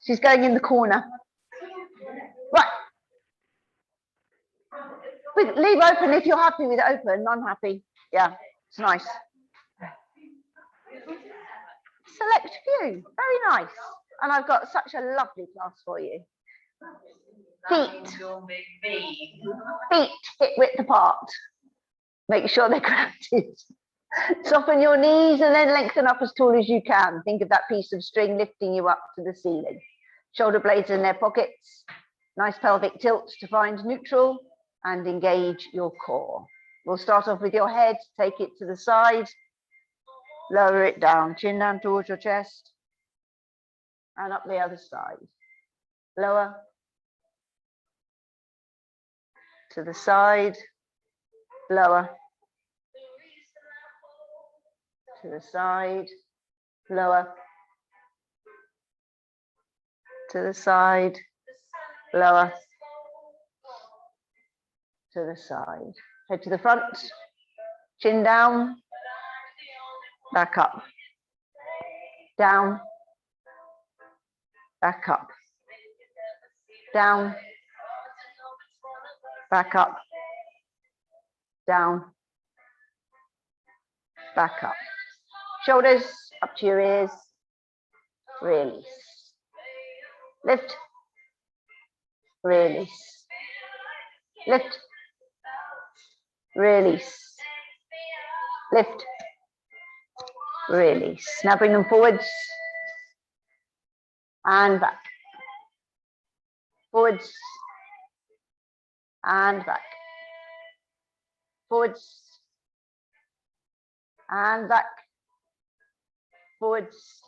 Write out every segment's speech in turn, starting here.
She's going in the corner. Right. Leave open if you're happy with it open. I'm happy. Yeah, it's nice. Select view. Very nice. And I've got such a lovely class for you. Feet hip width apart. Make sure they're grounded. Soften your knees and then lengthen up as tall as you can. Think of that piece of string lifting you up to the ceiling. Shoulder blades in their pockets. Nice pelvic tilt to find neutral and engage your core. We'll start off with your head. Take it to the side. Lower it down. Chin down towards your chest. And up the other side. Lower. To the side. Lower. To the side. Lower. To the side. Lower. To the side. Head to the front. Chin down. Back up. Down. Back up. Down. Back up. Down. Back up. Shoulders up to your ears. Release. Lift. Release. Lift. Release. Lift. Release. Now bring them forwards and back. Forwards and back. Forwards and back. Forwards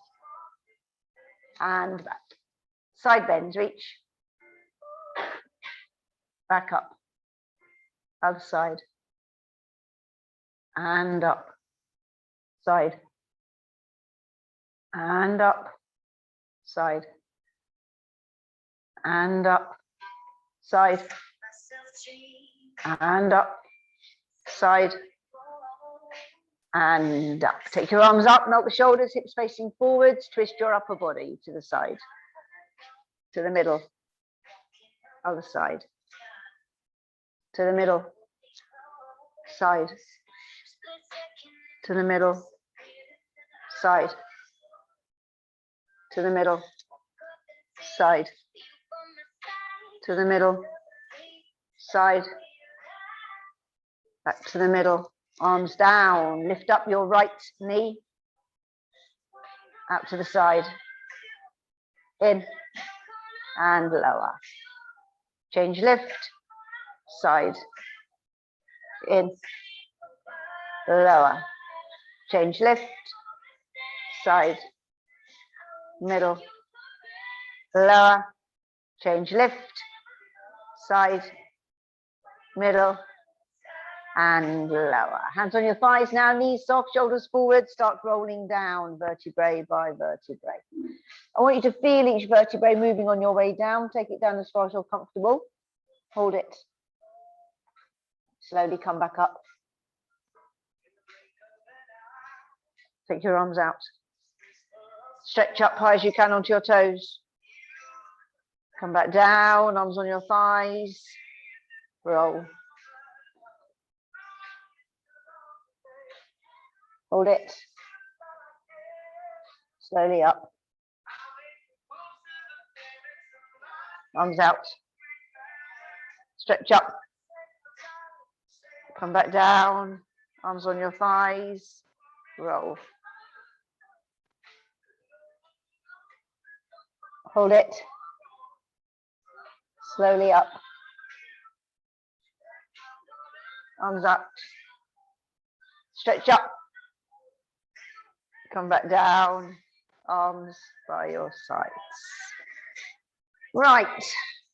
and back. Side bends, reach. Back up. Other side. And up. Side. And up. Side. And up. Side. And up. Side. And up. Take your arms up, melt the shoulders, hips facing forwards, twist your upper body to the side, to the middle, other side, to the middle, side, to the middle, side, to the middle, side, to the middle, side, back to the middle. Arms down, lift up your right knee, out to the side, in and lower. Change lift, side, in, lower. Change lift, side, middle, lower. Change lift, side, middle, and lower. Hands on your thighs now, knees soft, shoulders forward, start rolling down vertebrae by vertebrae. I want you to feel each vertebrae moving on your way down. Take it down as far as you're comfortable. Hold it. Slowly come back up. Take your arms out. Stretch up high as you can onto your toes. Come back down, arms on your thighs. Roll. Hold it. Slowly up. Arms out. Stretch up. Come back down. Arms on your thighs. Roll. Hold it. Slowly up. Arms up. Stretch up. Come back down, arms by your sides. Right,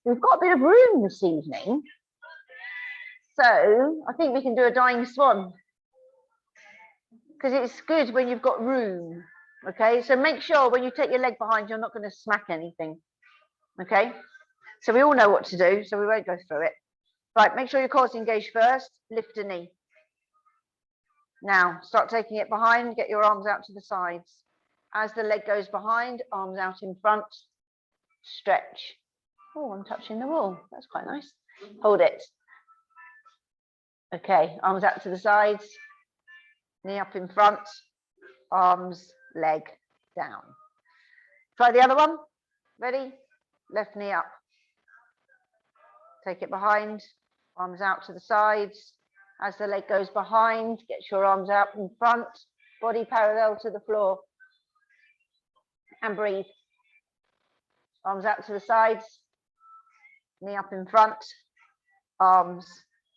we've got a bit of room this evening. So I think we can do a dying swan. Because it's good when you've got room. Okay, so make sure when you take your leg behind, you're not going to smack anything. Okay, so we all know what to do, so we won't go through it. Right, make sure your core's engaged first, lift a knee. Now, start taking it behind, get your arms out to the sides. As the leg goes behind, arms out in front, stretch. Oh, I'm touching the wall. That's quite nice. Hold it. Okay, arms out to the sides, knee up in front, arms, leg down. Try the other one. Ready? Left knee up. Take it behind, arms out to the sides. As the leg goes behind, get your arms out in front, body parallel to the floor. And breathe. Arms out to the sides, knee up in front, arms,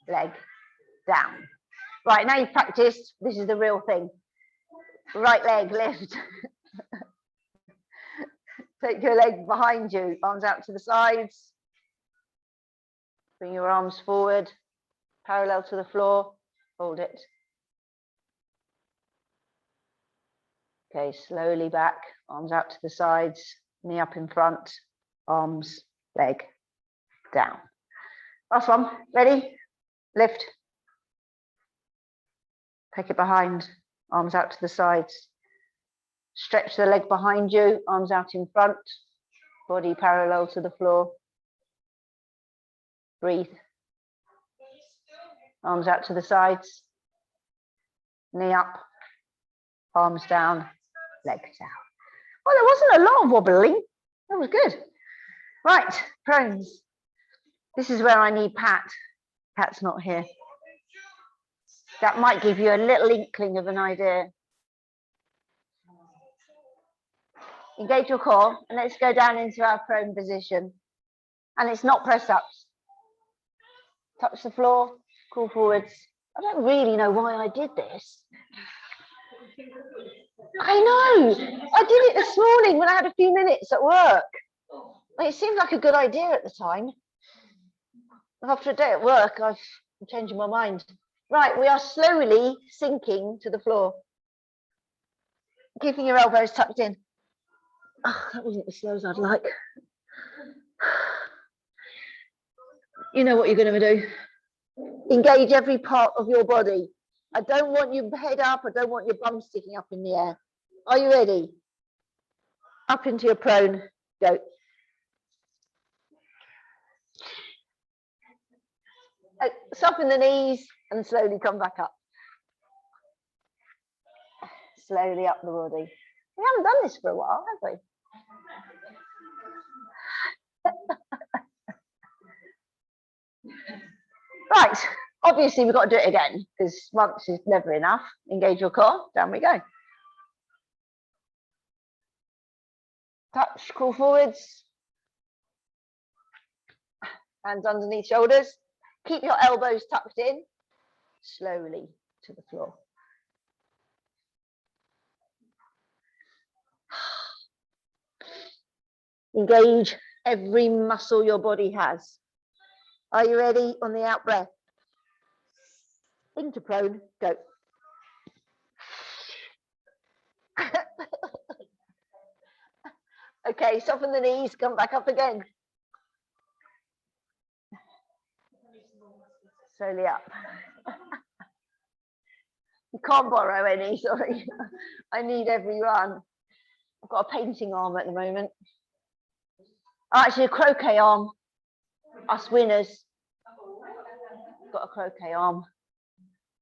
leg down. Right, now you've practiced. This is the real thing. Right leg lift. Take your leg behind you, arms out to the sides. Bring your arms forward, parallel to the floor. Hold it. Okay, slowly back, arms out to the sides, knee up in front, arms, leg down. Last one. Ready? Lift. Take it behind, arms out to the sides. Stretch the leg behind you, arms out in front, body parallel to the floor. Breathe. Arms out to the sides, knee up, arms down, leg down. Well, there wasn't a lot of wobbling. That was good. Right, prones. This is where I need Pat. Pat's not here. That might give you a little inkling of an idea. Engage your core and let's go down into our prone position. And it's not press ups. Touch the floor, crawl forwards. I don't really know why I did this. I know. I did it this morning when I had a few minutes at work. It seemed like a good idea at the time. After a day at work, I'm changing my mind. Right, we are slowly sinking to the floor. Keeping your elbows tucked in. Oh, that wasn't as slow as I'd like. You know what you're going to do. Engage every part of your body. I don't want your head up. I don't want your bum sticking up in the air. Are you ready? Up into your prone. Go. Soften the knees and slowly come back up. Slowly up the body. We haven't done this for a while, have we? Right, obviously we've got to do it again because once is never enough. Engage your core, down we go. Touch, crawl forwards. Hands underneath shoulders. Keep your elbows tucked in. Slowly to the floor. Engage every muscle your body has. Are you ready? On the out breath. Into prone, go. Okay, soften the knees, come back up again. Slowly up. You can't borrow any, sorry. I need every one. I've got a painting arm at the moment. Actually, a croquet arm. Us winners. Got a croquet arm.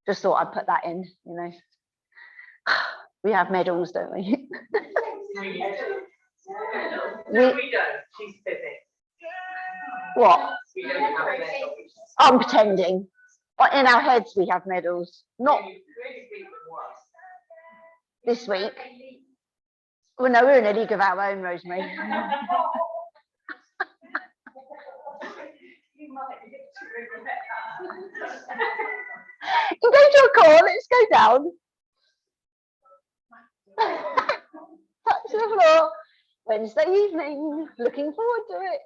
Just thought I'd put that in, you know. We have medals, don't we? We don't. She's fibbing. What? We don't have medals. I'm pretending. But in our heads we have medals. Not this week. Well, no, we're in a league of our own, Rosemary. Engage your core, let's go down. Touch the floor. Wednesday evening. Looking forward to it.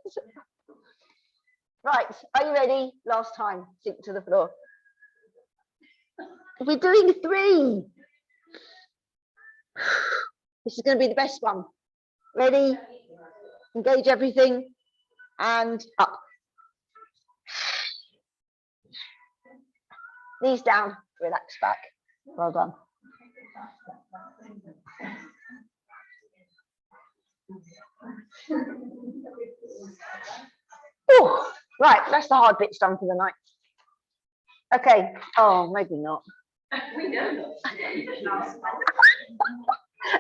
Right, are you ready? Last time, sink to the floor. We're doing 3. This is going to be the best one. Ready? Engage everything. And up. Knees down, relax back. Well done. Ooh, right, that's the hard bits done for the night. Okay. Oh, maybe not. We know.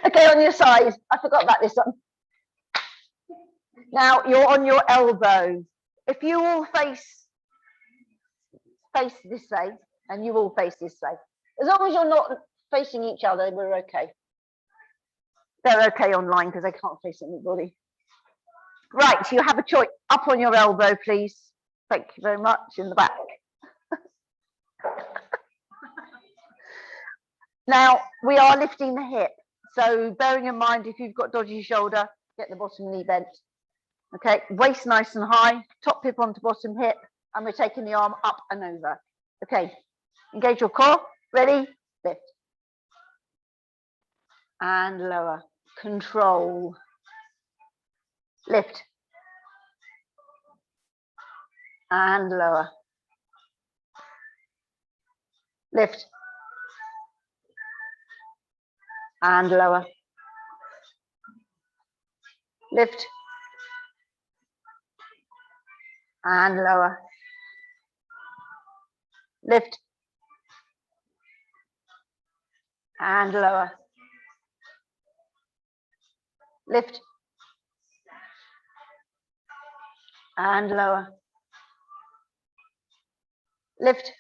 Okay, on your side. I forgot about this one. Now you're on your elbow. If you all face this way and you all face this way, as long as you're not facing each other, we're okay. They're okay online because they can't face anybody. Right, so you have a choice. Up on your elbow, please. Thank you very much. In the back. Now we are lifting the hip. So bearing in mind, if you've got dodgy shoulder, get the bottom knee bent. Okay, waist nice and high, top hip onto bottom hip, and we're taking the arm up and over. Okay, engage your core. Ready? Lift. And lower. Control. Lift. And lower. Lift. And lower. Lift. And lower. Lift. And lower. Lift. And lower. Lift.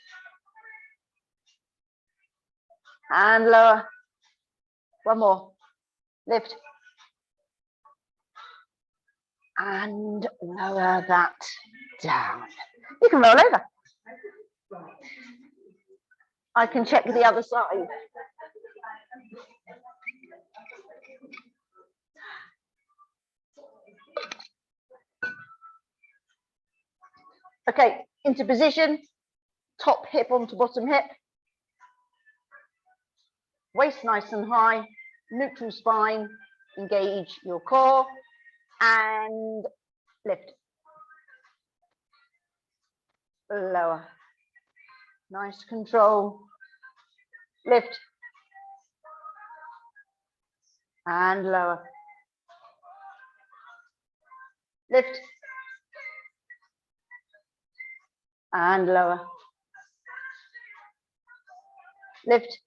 And lower. One more. Lift. And lower that down. You can roll over. I can check the other side. Okay, into position. Top hip onto bottom hip. Waist nice and high. Neutral spine. Engage your core. And lift. Lower. Nice control. Lift. And lower. Lift. And lower. Lift.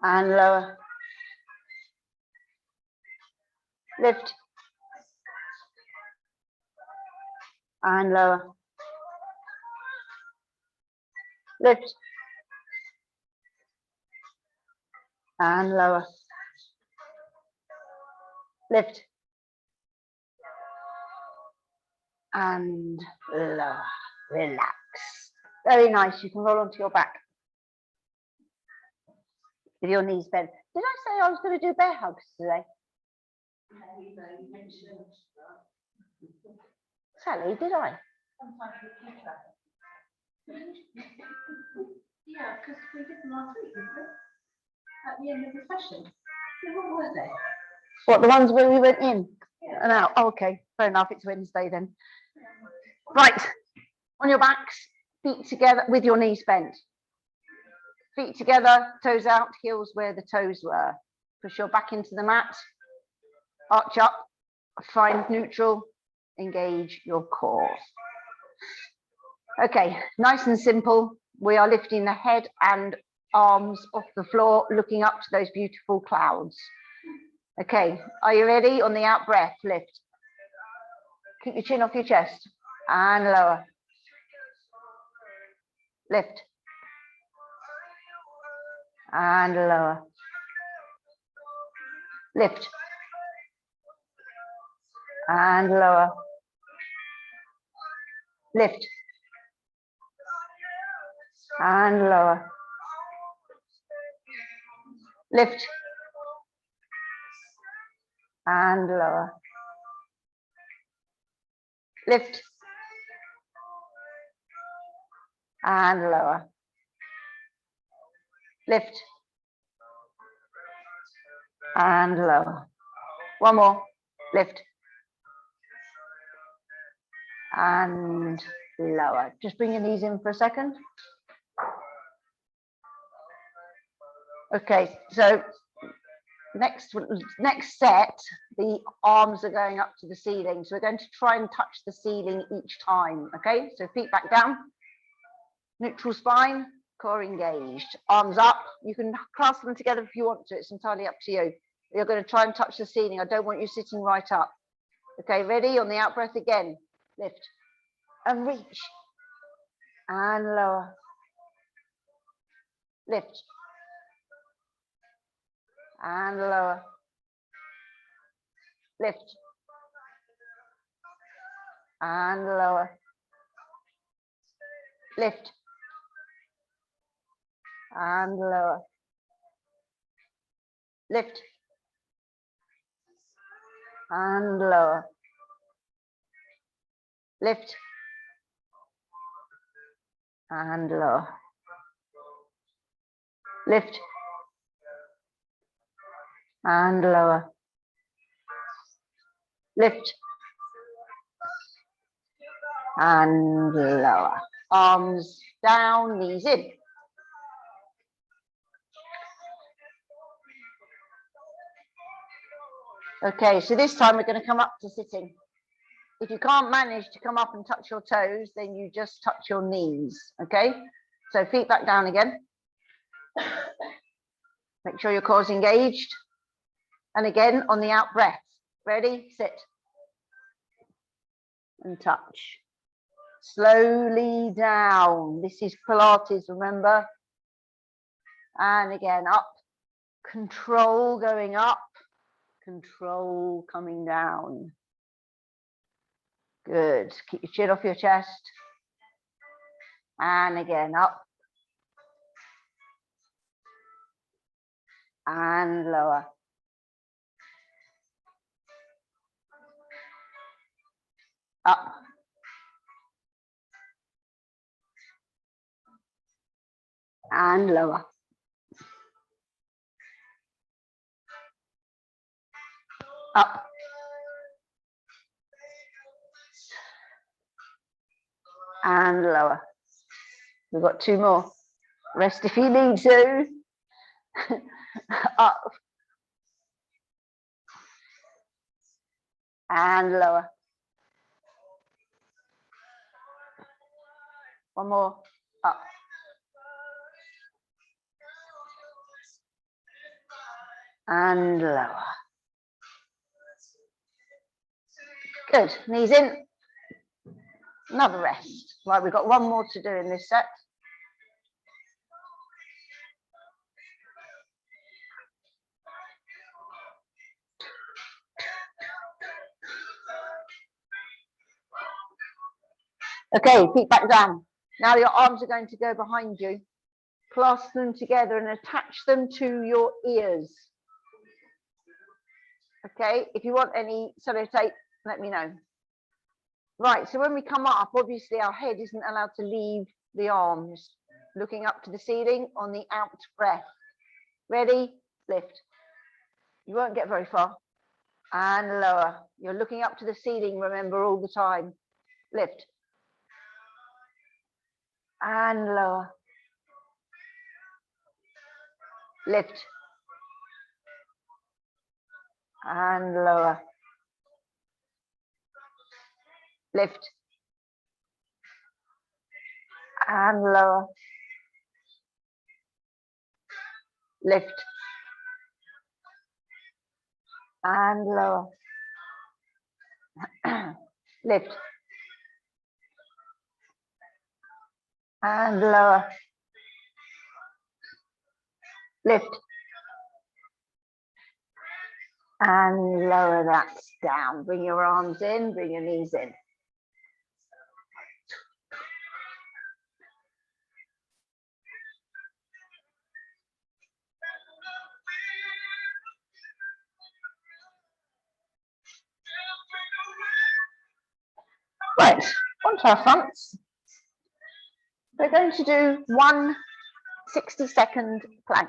And lower. Lift. And lower. Lift. And lower. Lift. And lower. Relax. Very nice. You can roll onto your back with your knees bent. Did I say I was going to do bear hugs today? Sally, did I? Yeah, because we did them last week, didn't we? At the end of the session. So what were they? What, the ones where we went in Yeah. and out? Oh, okay, fair enough. It's Wednesday then. Right, on your backs, feet together with your knees bent. Feet together, toes out, heels where the toes were. Push your back into the mat. Arch up, find neutral, engage your core. Okay, nice and simple. We are lifting the head and arms off the floor, looking up to those beautiful clouds. Okay, are you ready? On the out breath, lift. Keep your chin off your chest and lower. Lift. And lower. Lift. And lower. Lift. And lower. Lift. And lower. Lift. And lower. Lift. And lower. One more. Lift. And lower. Just bring your knees in for a second. Okay, so next set, the arms are going up to the ceiling. So we're going to try and touch the ceiling each time. Okay, so feet back down, neutral spine, core engaged, arms up. You can clasp them together if you want to. It's entirely up to you. You're going to try and touch the ceiling. I don't want you sitting right up. Okay, ready? On the out breath again. Lift and reach and lower. Lift and lower. Lift and lower. Lift and lower. Lift and lower. Lift and lower. Lift and lower. Lift and lower. Arms down, knees in. Okay, so this time we're going to come up to sitting. If you can't manage to come up and touch your toes, then you just touch your knees, okay? So feet back down again. Make sure your core's engaged. And again, on the out breath. Ready, sit. And touch. Slowly down. This is Pilates, remember? And again, up. Control going up. Control coming down. Good. Keep your chin off your chest. And again, up. And lower. Up. And lower. Up. And lower. We've got two more. Rest if you need to. Up. And lower. One more. Up. And lower. Good. Knees in. Another rest. Right, we've got one more to do in this set. Okay, feet back down. Now your arms are going to go behind you. Clasp them together and attach them to your ears. Okay, if you want any sellotape, let me know. Right, so when we come up, obviously our head isn't allowed to leave the arms. Looking up to the ceiling on the out breath. Ready? Lift. You won't get very far. And lower. You're looking up to the ceiling, remember, all the time. Lift. And lower. Lift. And lower. Lift. And lower. Lift. And lower. Lift. And lower. Lift. And lower that down. Bring your arms in, bring your knees in. Right, onto our fronts. We're going to do one 60-second plank.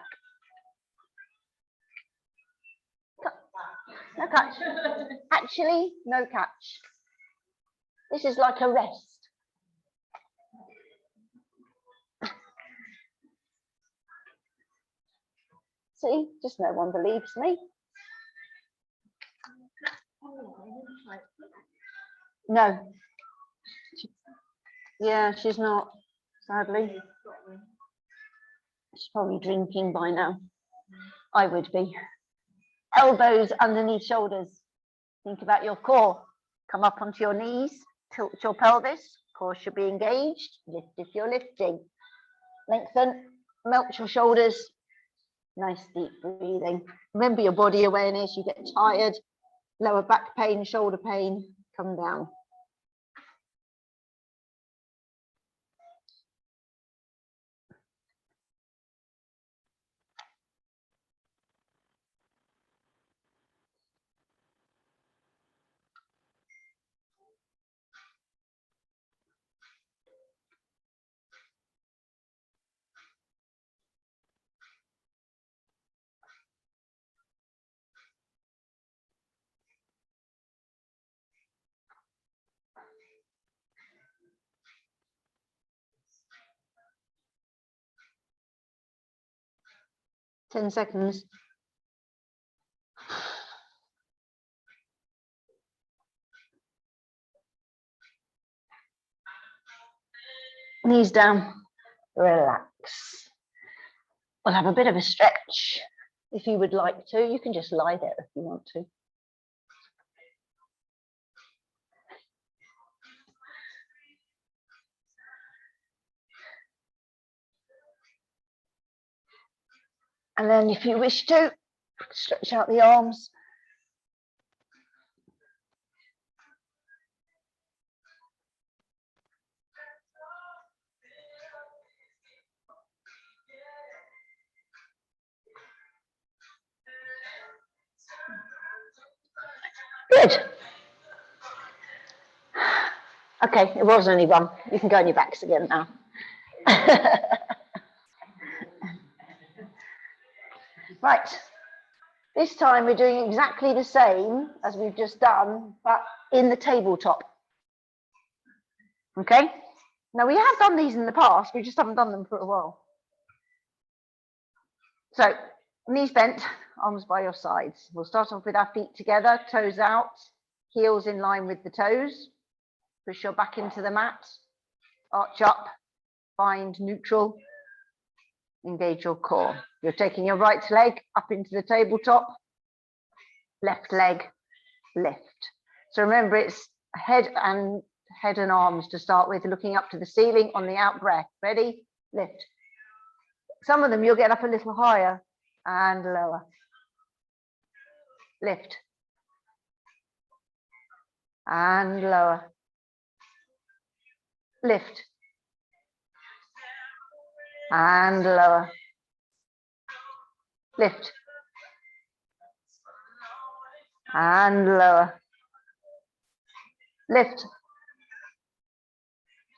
No catch. Actually, no catch. This is like a rest. See, just no one believes me. Right. No. Yeah, she's not, sadly. She's probably drinking by now. I would be. Elbows underneath shoulders. Think about your core. Come up onto your knees, tilt your pelvis. Core should be engaged. Lift if you're lifting. Lengthen, melt your shoulders. Nice deep breathing. Remember your body awareness. You get tired, lower back pain, shoulder pain, come down. Ten seconds. Knees down, relax. We'll have a bit of a stretch. If you would like to, you can just lie there if you want to. And then if you wish to, stretch out the arms. Good. Okay, it was only one. You can go on your backs again now. Right. This time we're doing exactly the same as we've just done, but in the tabletop. Okay. Now we have done these in the past, we just haven't done them for a while. So knees bent, arms by your sides. We'll start off with our feet together, toes out, heels in line with the toes. Push your back into the mat, arch up, find neutral, engage your core. You're taking your right leg up into the tabletop, left leg, lift. So remember, it's head and arms to start with, looking up to the ceiling on the out breath. Ready? Lift. Some of them you'll get up a little higher and lower. Lift. And lower. Lift. And lower. Lift. And lower. Lift.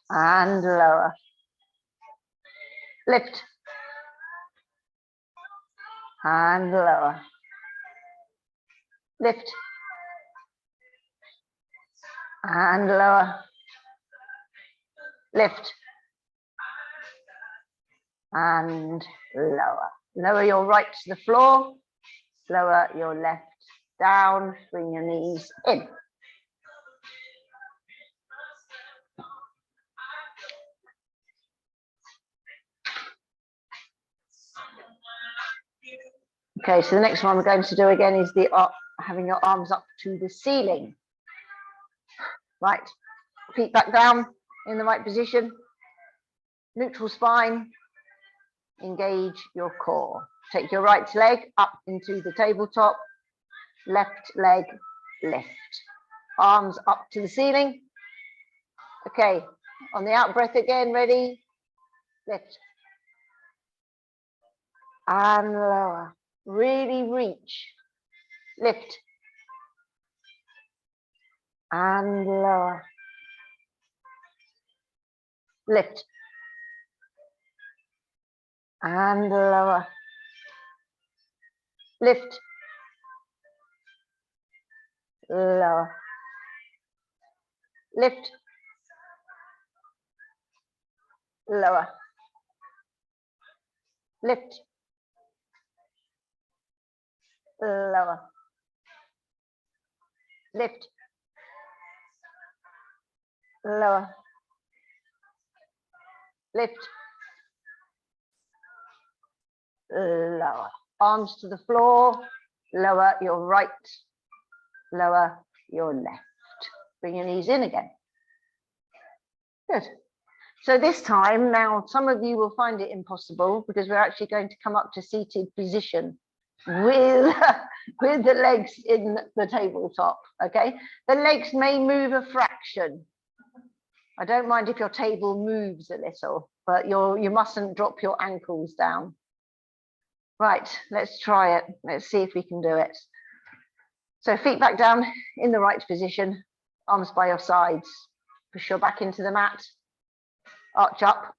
And lower. Lift. And lower. Lift. And lower. Lift. And lower. Lower your right to the floor. Lower your left down. Bring your knees in. Okay, so the next one we're going to do again is the having your arms up to the ceiling. Right, feet back down in the right position. Neutral spine. Engage your core. Take your right leg up into the tabletop. Left leg lift. Arms up to the ceiling. Okay, on the out breath again, ready? Lift. And lower. Really reach. Lift. And lower. Lift. And lower. Lift. Lower. Lift. Lower. Lift. Lower. Lift. lower, lift, lower, arms to the floor, lower your right, lower your left. Bring your knees in again. Good. So this time, now some of you will find it impossible because we're actually going to come up to seated position with the legs in the tabletop, okay? The legs may move a fraction. I don't mind if your table moves a little, but you mustn't drop your ankles down. Right, let's try it. Let's see if we can do it. So feet back down in the right position, arms by your sides. Push your back into the mat, arch up,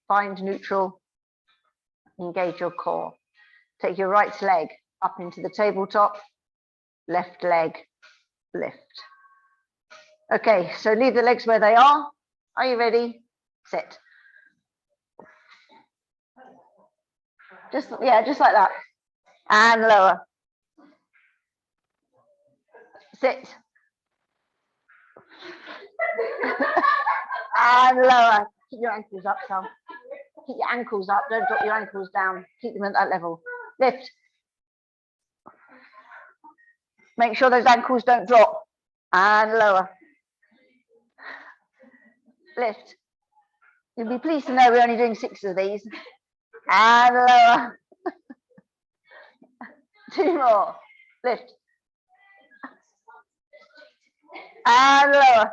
find neutral, engage your core. Take your right leg up into the tabletop, left leg, lift. Okay, so leave the legs where they are. Are you ready? Sit. Just like that. And lower. Sit. And lower. Keep your ankles up, Sal. Keep your ankles up. Don't drop your ankles down. Keep them at that level. Lift. Make sure those ankles don't drop. And lower. Lift. You'll be pleased to know we're only doing 6 of these. And lower. 2 more. Lift. And lower.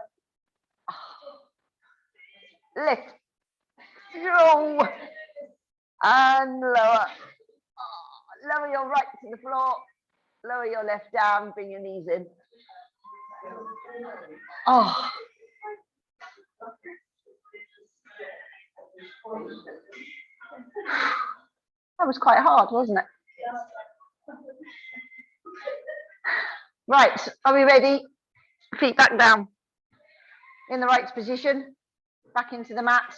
Lift. Throw. And lower. Lower your right to the floor. Lower your left down. Bring your knees in. Oh. That was quite hard, wasn't it? Right, are we ready? Feet back down. In the right position, back into the mat,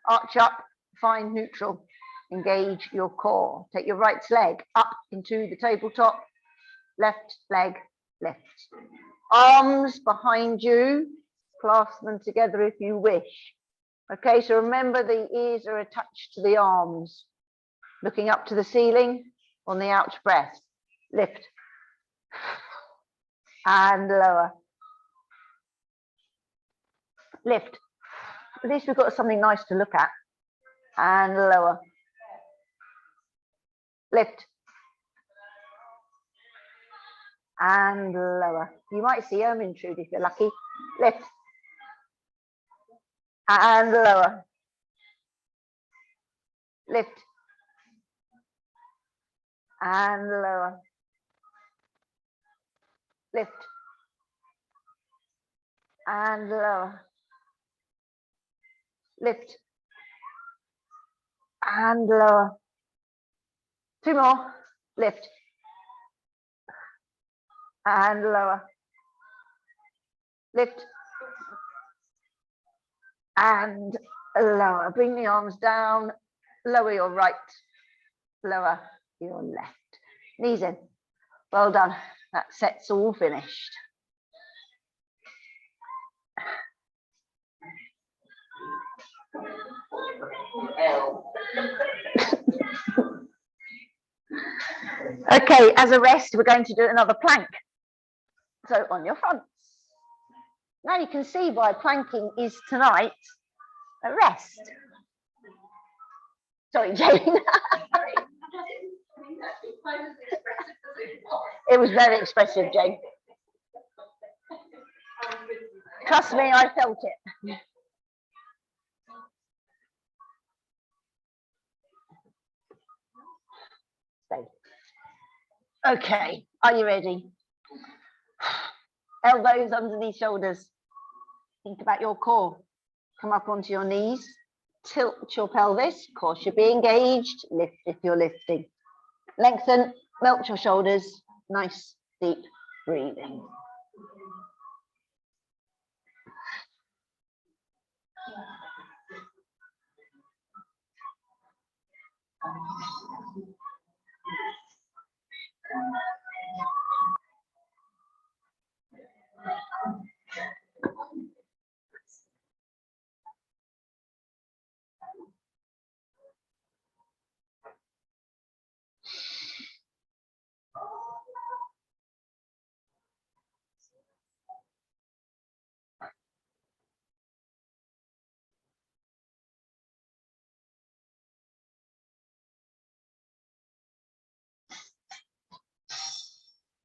arch up, find neutral. Engage your core. Take your right leg up into the tabletop, left leg lift. Arms behind you, clasp them together if you wish. Okay, so remember the ears are attached to the arms. Looking up to the ceiling on the out breath. Lift. And lower. Lift. At least we've got something nice to look at. And lower. Lift. And lower. You might see Ermintrude if you're lucky. Lift. And lower. Lift. And lower. Lift. And lower. Lift. And lower. 2 more. Lift. And lower. Lift. And lower. Bring the arms down. Lower your right. Lower your left. Knees in. Well done. That set's all finished. Okay, as a rest, we're going to do another plank. So on your fronts. Now you can see why planking is tonight a rest. Sorry, Jane. It was very expressive, Jane. Trust me, I felt it. Stay. Okay, are you ready? Elbows underneath shoulders. Think about your core. Come up onto your knees. Tilt your pelvis. Core should be engaged. Lift if you're lifting. Lengthen, melt your shoulders. Nice, deep breathing.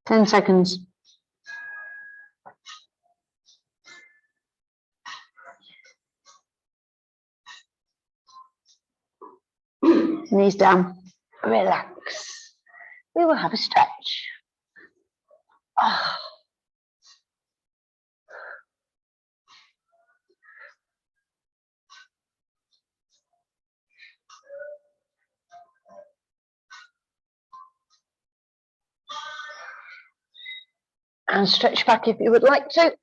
10 seconds. Knees down, relax. We will have a stretch. Oh. And stretch back if you would like to.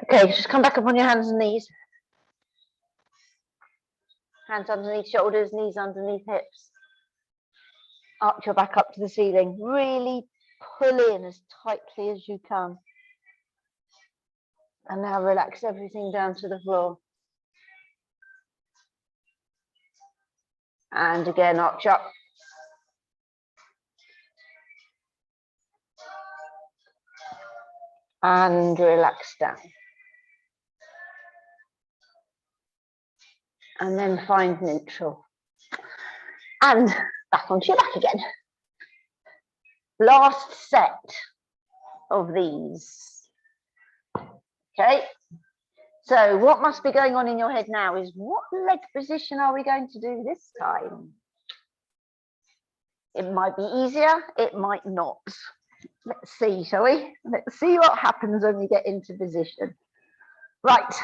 Okay, just come back up on your hands and knees. Hands underneath shoulders, knees underneath hips. Arch your back up to the ceiling. Really pull in as tightly as you can. And now relax everything down to the floor. And again, arch up. And relax down. And then find neutral. And back onto your back again. Last set of these. Okay. So what must be going on in your head now is, what leg position are we going to do this time? It might be easier, it might not. Let's see, shall we? Let's see what happens when we get into position. Right,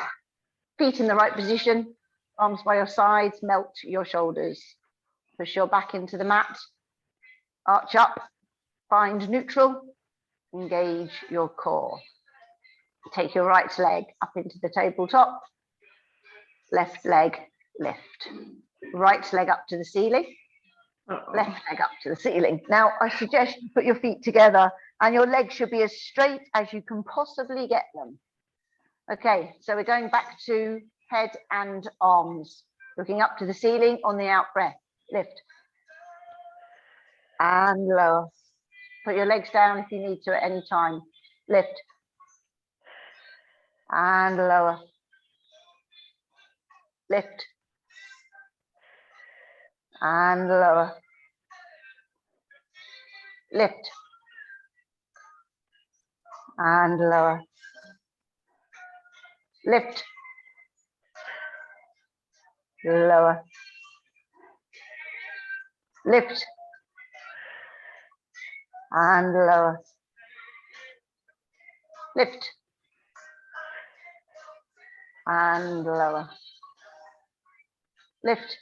feet in the right position, arms by your sides, melt your shoulders. Push your back into the mat, arch up, find neutral, engage your core. Take your right leg up into the tabletop, left leg lift. Right leg up to the ceiling, left leg up to the ceiling. Now, I suggest you put your feet together and your legs should be as straight as you can possibly get them. Okay, so we're going back to head and arms. Looking up to the ceiling on the out breath. Lift. And lower. Put your legs down if you need to at any time. Lift. And lower. Lift. And lower. Lift. And lower. Lift. Lower. Lift. And lower. Lift. And lower. Lift.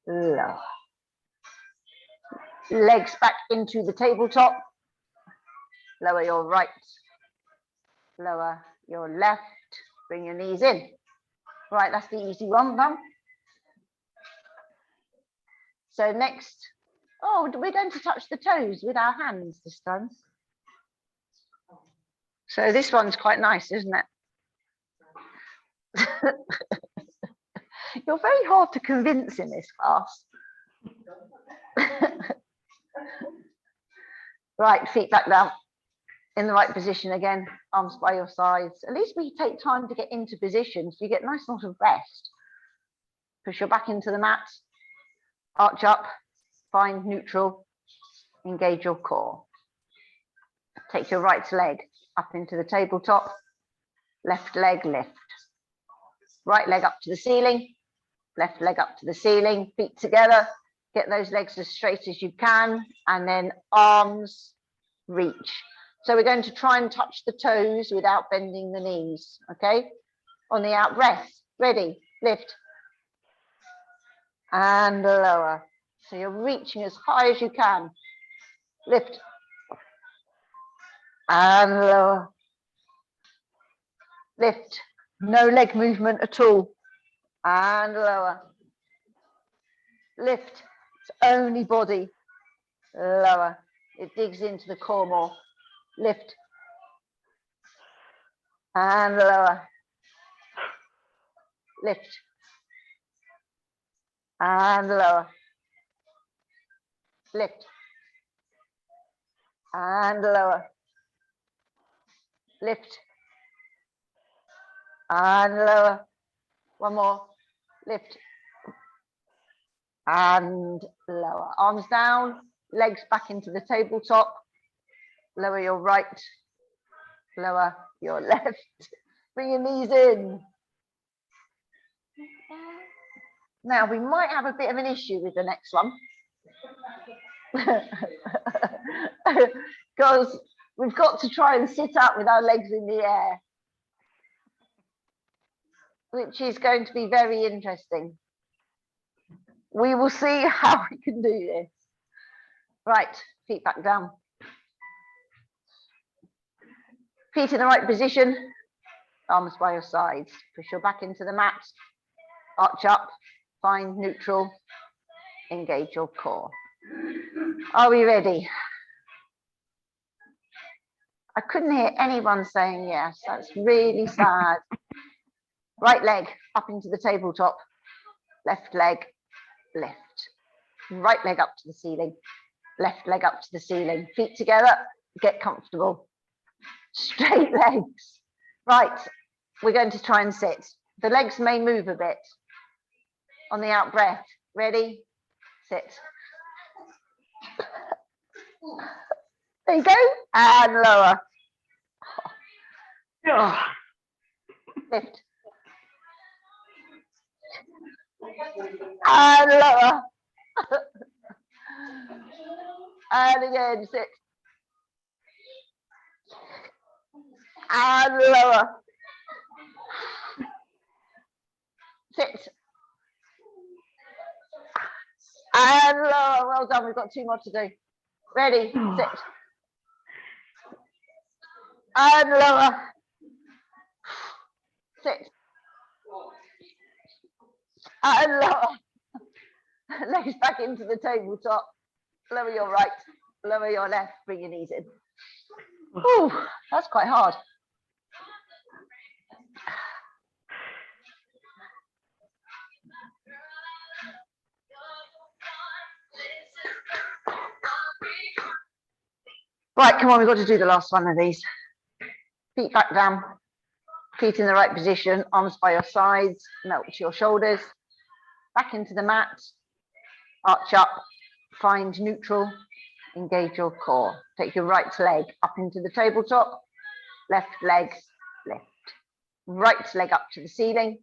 Lower. Legs back into the tabletop. Lower your right. Lower your left. Bring your knees in. Right, that's the easy one done. So next, oh, we're going to touch the toes with our hands this time. So this one's quite nice, isn't it? You're very hard to convince in this class. Right, feet back down. In the right position again, arms by your sides. At least we take time to get into position so you get nice sort of rest. Push your back into the mat, arch up, find neutral, engage your core. Take your right leg up into the tabletop, left leg lift. Right leg up to the ceiling, left leg up to the ceiling, feet together. Get those legs as straight as you can, and then arms reach. So we're going to try and touch the toes without bending the knees, okay? On the out breath, ready, lift. And lower. So you're reaching as high as you can. Lift. And lower. Lift. No leg movement at all. And lower. Lift. It's only body. Lower. It digs into the core more. Lift. And lower. Lift. and lower. Lift and lower. Lift and lower. One more. Lift and lower. Arms down, legs back into the tabletop. Lower your right, lower your left. Bring your knees in. Now we might have a bit of an issue with the next one. Because we've got to try and sit up with our legs in the air, which is going to be very interesting. We will see how we can do this. Right, feet back down. Feet in the right position, arms by your sides. Push your back into the mat, arch up, find neutral, engage your core. Are we ready? I couldn't hear anyone saying yes. That's really sad. Right leg up into the tabletop, left leg, lift. Right leg up to the ceiling, left leg up to the ceiling. Feet together, get comfortable. Straight legs. Right, we're going to try and sit. The legs may move a bit on the out breath. Ready? Sit. There you go. And lower. Lift. And lower. And again, sit. And lower. Sit. And lower. Well done. We've got 2 more to do. Ready? Sit. And lower. Sit. And lower. Legs back into the tabletop. Lower your right, lower your left, bring your knees in. Ooh, that's quite hard. Right, come on, we've got to do the last one of these. Feet back down, feet in the right position, arms by your sides, melt to your shoulders, back into the mat, arch up, find neutral, engage your core. Take your right leg up into the tabletop, left leg, lift. Right leg up to the ceiling,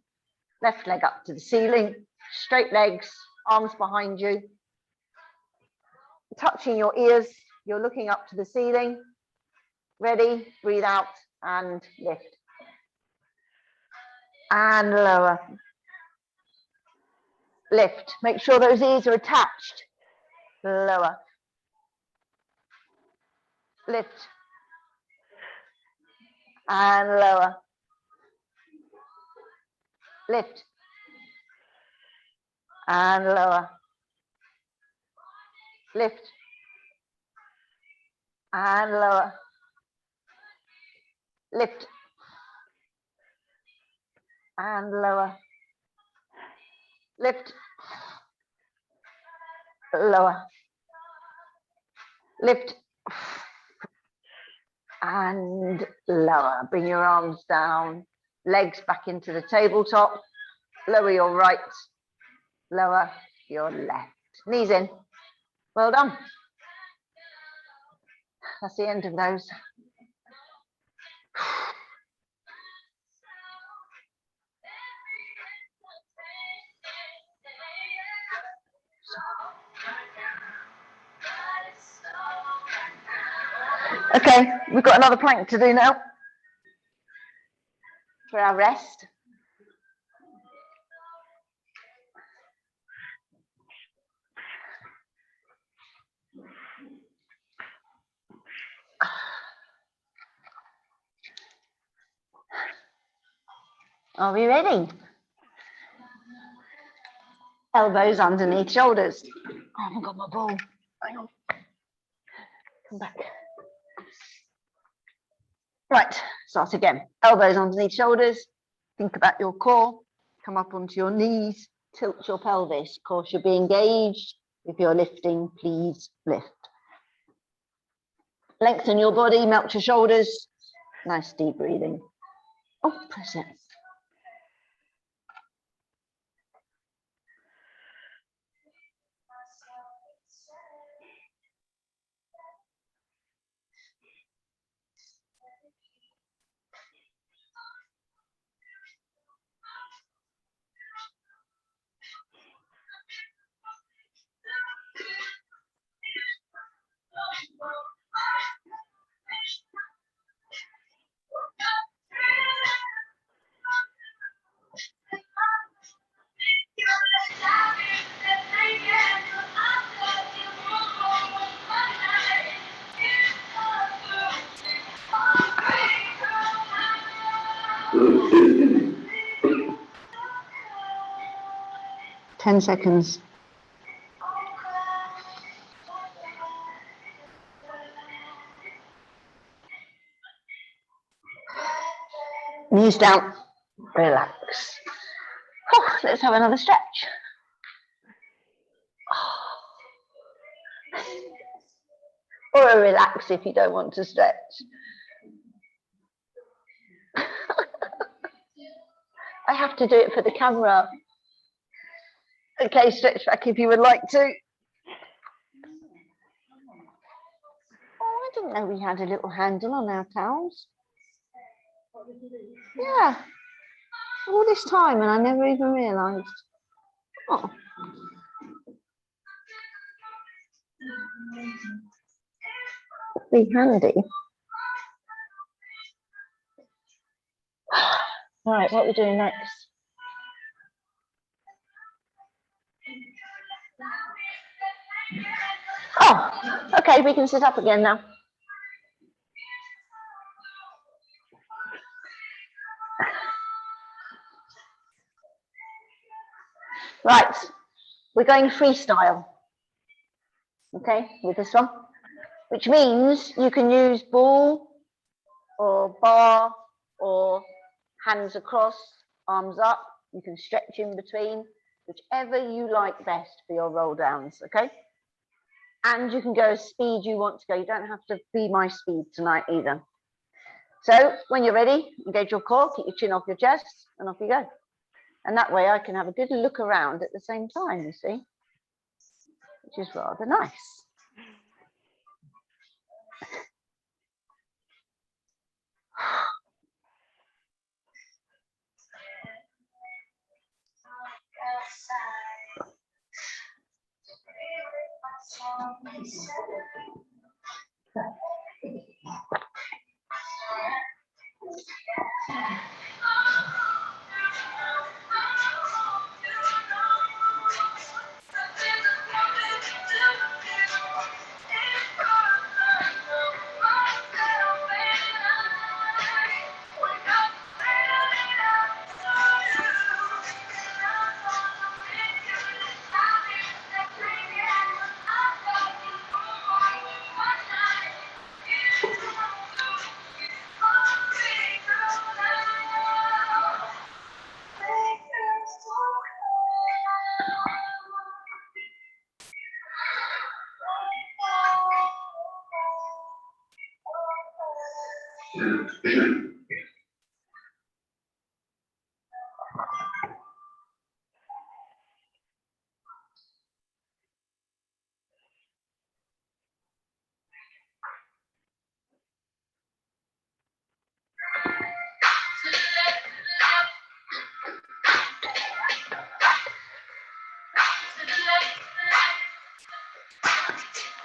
left leg up to the ceiling, straight legs, arms behind you. Touching your ears, you're looking up to the ceiling. Ready, breathe out and lift. And lower. Lift, make sure those ears are attached. Lower. Lift. And lower. Lift. And lower. Lift. And lower. Lift. And lower. Lift. Lower. Lift. And lower. Bring your arms down, legs back into the tabletop. Lower your right, lower your left. Knees in. Well done. That's the end of those. Okay, we've got another plank to do now for our rest. Are we ready? Elbows underneath shoulders. Oh, I haven't got my ball. Hang on. Come back. Right, start again. Elbows underneath shoulders. Think about your core. Come up onto your knees. Tilt your pelvis. Of course, you'll be engaged. If you're lifting, please lift. Lengthen your body, melt your shoulders. Nice deep breathing. Oh, press it. Ten seconds. Knees down. Relax. Oh, let's have another stretch. Or a relax if you don't want to stretch. I have to do it for the camera. Okay, stretch back if you would like to. Oh, I didn't know we had a little handle on our towels. Yeah. All this time and I never even realised. Oh. Be handy. Right, what are we doing next? Oh, okay, we can sit up again now. Right, we're going freestyle, okay, with this one, which means you can use ball or bar or hands across, arms up. You can stretch in between, whichever you like best for your roll downs, okay? And you can go as speed you want to go. You don't have to be my speed tonight either. So when you're ready, engage your core, keep your chin off your chest, and off you go. And that way I can have a good look around at the same time, you see, which is rather nice.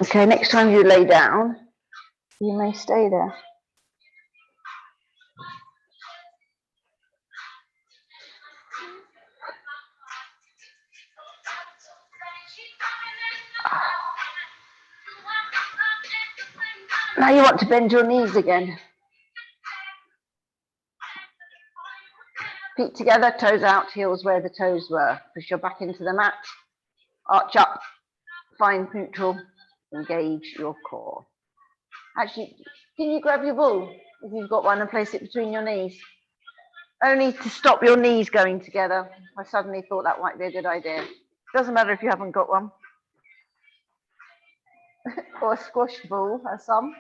Okay, next time you lay down, you may stay there. Now you want to bend your knees again. Feet together, toes out, heels where the toes were. Push your back into the mat, arch up, find neutral, engage your core. Actually, can you grab your ball if you've got one and place it between your knees? Only to stop your knees going together. I suddenly thought that might be a good idea. Doesn't matter if you haven't got one. Or a squash ball, or some.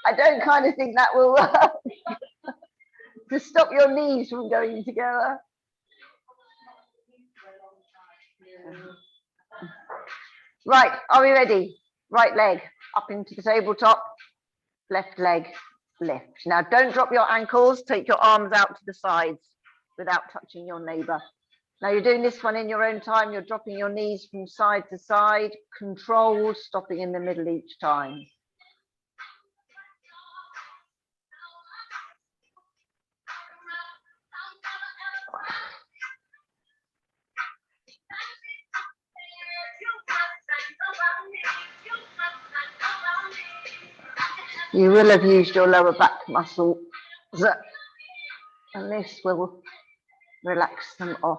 I don't kind of think that will work. To stop your knees from going together. Right, are we ready? Right leg up into the tabletop, left leg lift. Now don't drop your ankles, take your arms out to the sides without touching your neighbor. Now you're doing this one in your own time, you're dropping your knees from side to side, controlled, stopping in the middle each time. You will have used your lower back muscles, and this will relax them off.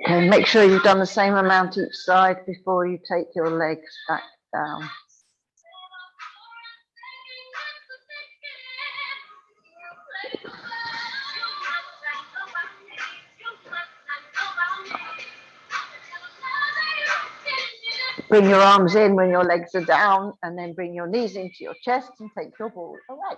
Okay, make sure you've done the same amount each side before you take your legs back down. Bring your arms in when your legs are down, and then bring your knees into your chest and take your ball away.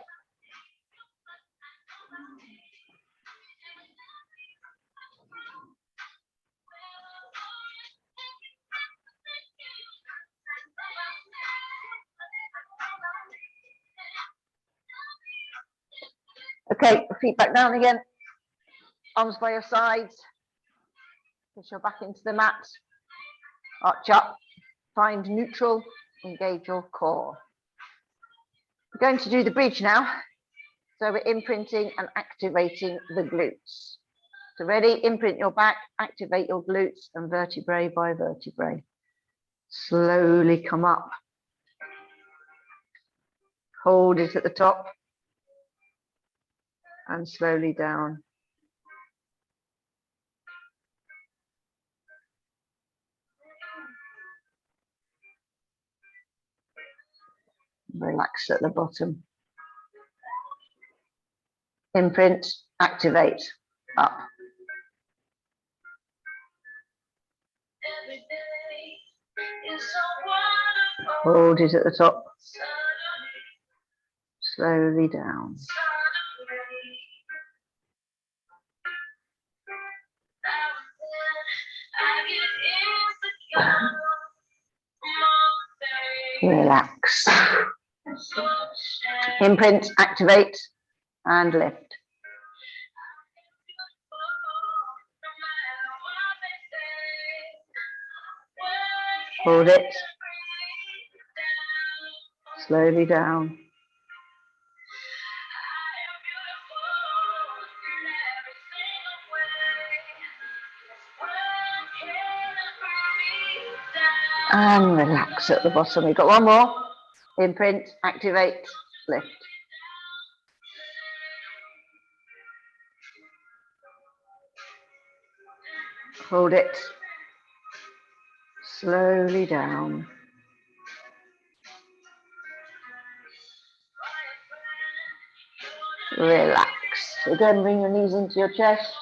Okay, feet back down again. Arms by your sides. Push your back into the mat. Arch up. Find neutral. Engage your core. We're going to do the bridge now. So we're imprinting and activating the glutes. So ready? Imprint your back, activate your glutes, and vertebrae by vertebrae. Slowly come up. Hold it at the top. And slowly down. Relax at the bottom. Imprint, activate, up. Hold it at the top. Slowly down. Relax. Imprint, activate, and lift. Hold it. Slowly down. And relax at the bottom. We've got one more. Imprint, activate, lift. Hold it. Slowly down. Relax. Again, bring your knees into your chest.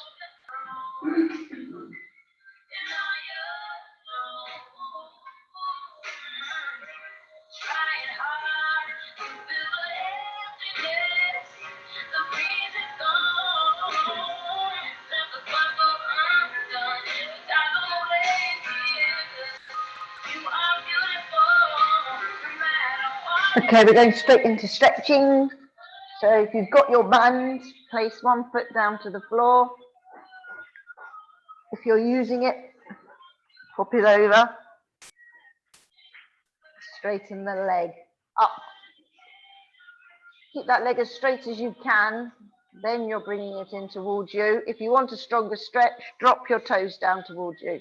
Okay, we're going straight into stretching. So if you've got your band, place one foot down to the floor. If you're using it, hop it over. Straighten the leg up. Keep that leg as straight as you can. Then you're bringing it in towards you. If you want a stronger stretch, drop your toes down towards you.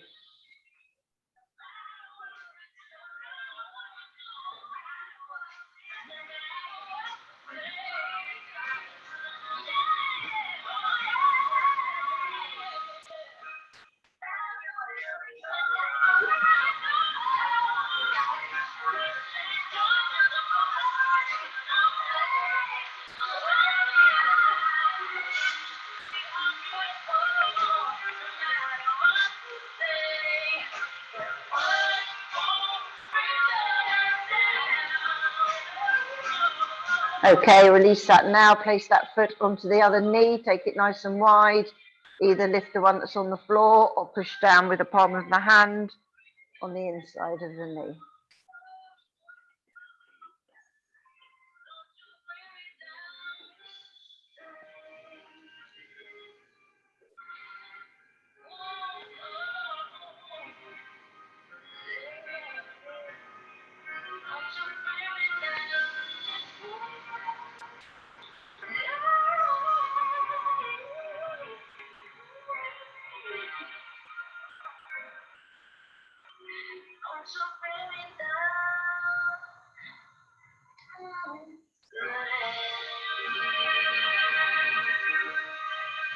Okay, release that now. Place that foot onto the other knee. Take it nice and wide. Either lift the one that's on the floor or push down with the palm of the hand on the inside of the knee.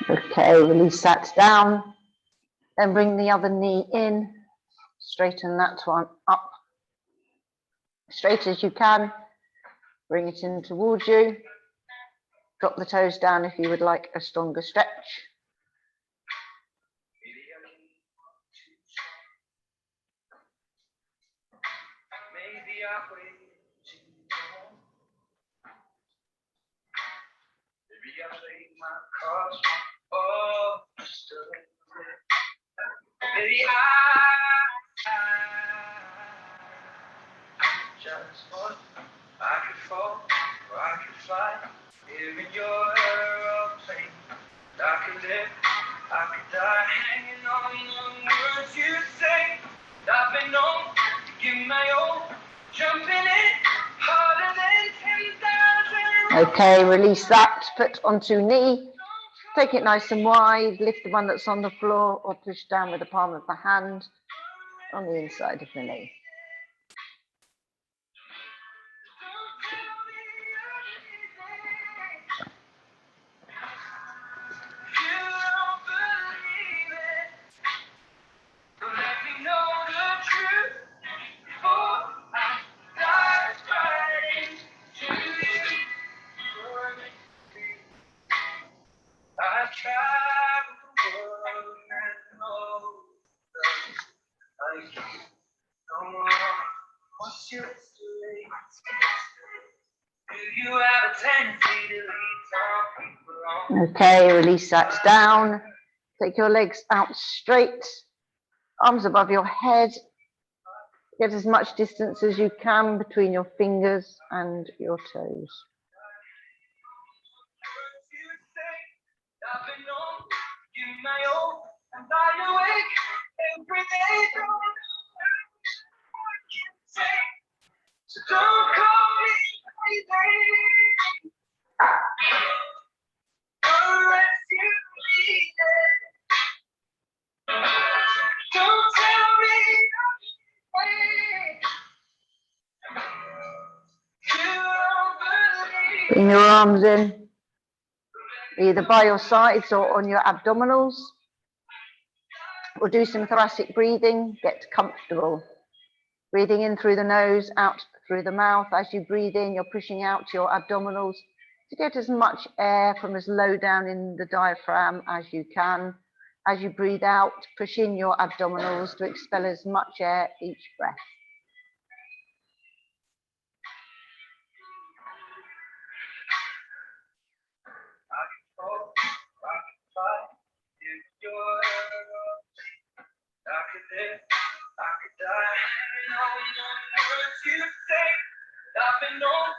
Okay, release that down. Then bring the other knee in. Straighten that one up. Straight as you can. Bring it in towards you. Drop the toes down if you would like a stronger stretch. I could fall or I could fly, here in your aeroplane. I could live, I could die, hanging on the words you say. I've been known to give my all, jumping in harder than 10,000. Okay, release that, foot onto knee. Take it nice and wide, lift the one that's on the floor or push down with the palm of the hand on the inside of the knee. Okay, release that down. Take your legs out straight, arms above your head. Get as much distance as you can between your fingers and your toes. So don't call me crazy, unless you need it. Don't tell me you don't believe. Bring your arms in, either by your sides or on your abdominals. We'll do some thoracic breathing, get comfortable. Breathing in through the nose, out through the mouth. As you breathe in, you're pushing out your abdominals to get as much air from as low down in the diaphragm as you can. As you breathe out, push in your abdominals to expel as much air each breath. I could die, hanging on the words you say. I've been known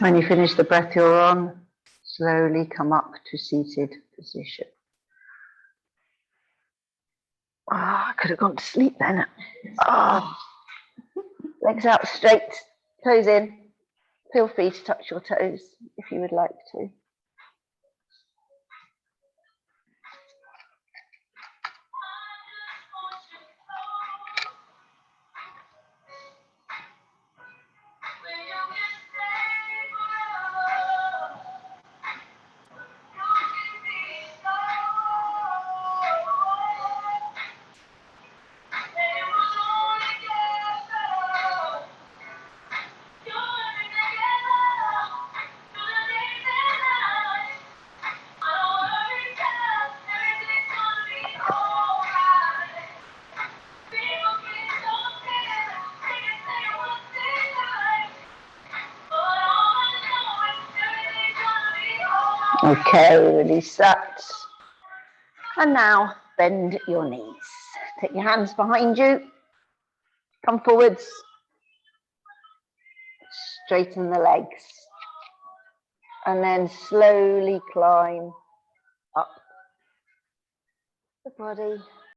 When you finish the breath you're on, slowly come up to seated position. I could have gone to sleep then. Legs out straight, toes in. Feel free to touch your toes if you would like to. Okay, release that. And now bend your knees. Take your hands behind you. Come forwards. Straighten the legs. And then slowly climb up the body.